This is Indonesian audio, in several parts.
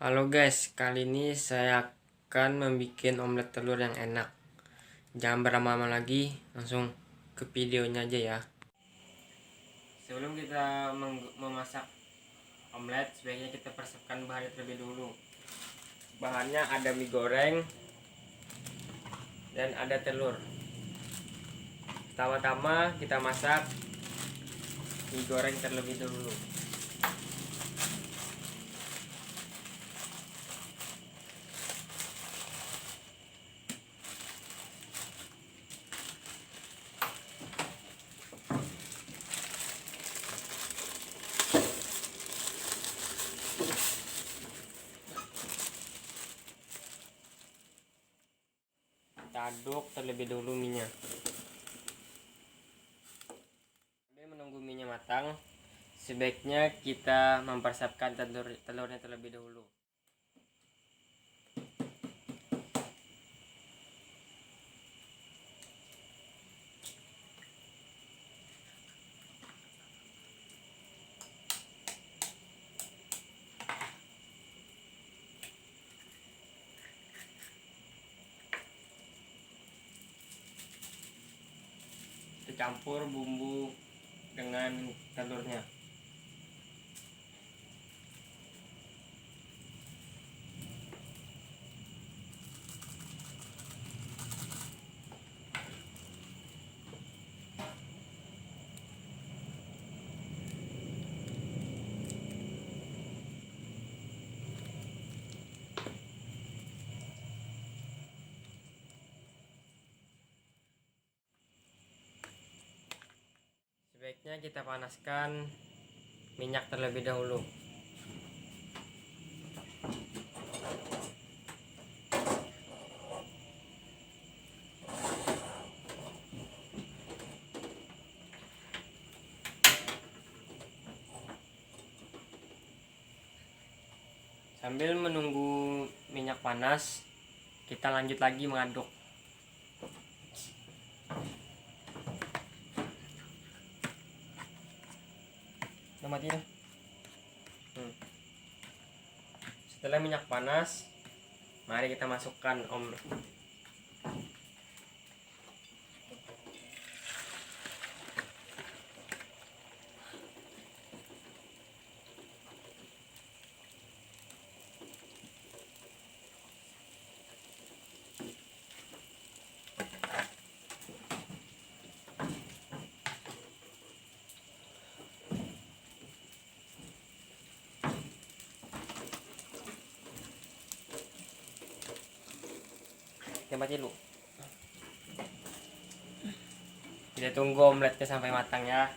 Halo guys, kali ini saya akan membuat omelet telur yang enak. Jangan berlama-lama lagi, langsung ke videonya aja ya. Sebelum kita memasak omelet, sebaiknya kita persiapkan bahannya terlebih dulu. Bahannya ada mie goreng dan ada telur. Pertama-tama kita masak mie goreng terlebih dulu. Kita aduk terlebih dulu minyak. Sambil menunggu minyak matang, sebaiknya kita mempersiapkan telurnya terlebih dahulu. Campur bumbu dengan telurnya. Sebaiknya kita panaskan minyak terlebih dahulu. Sambil menunggu minyak panas, kita lanjut lagi mengaduk. Udah mati ya? Setelah minyak panas, mari kita masukkan omelet. Mati dulu. Kita tunggu omeletnya sampai matang ya.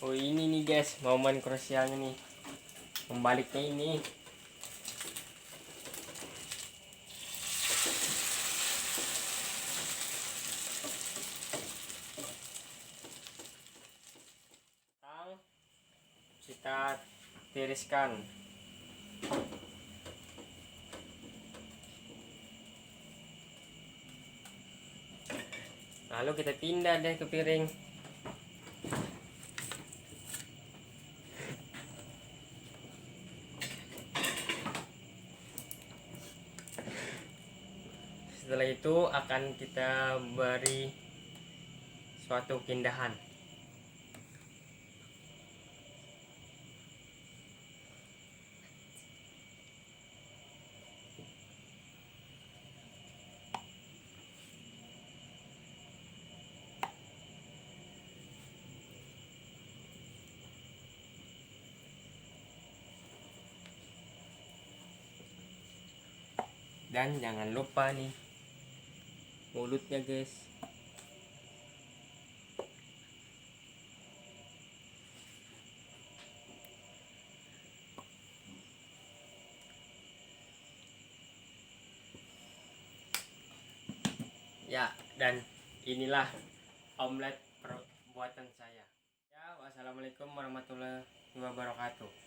Oh ini nih guys, momen krusialnya nih, membaliknya ini. Kita tiriskan. Lalu kita pindah deh ke piring. Setelah itu akan kita beri suatu keindahan. Dan jangan lupa nih mulutnya guys. Ya, dan inilah omelet buatan saya. Ya, wassalamualaikum warahmatullahi wabarakatuh.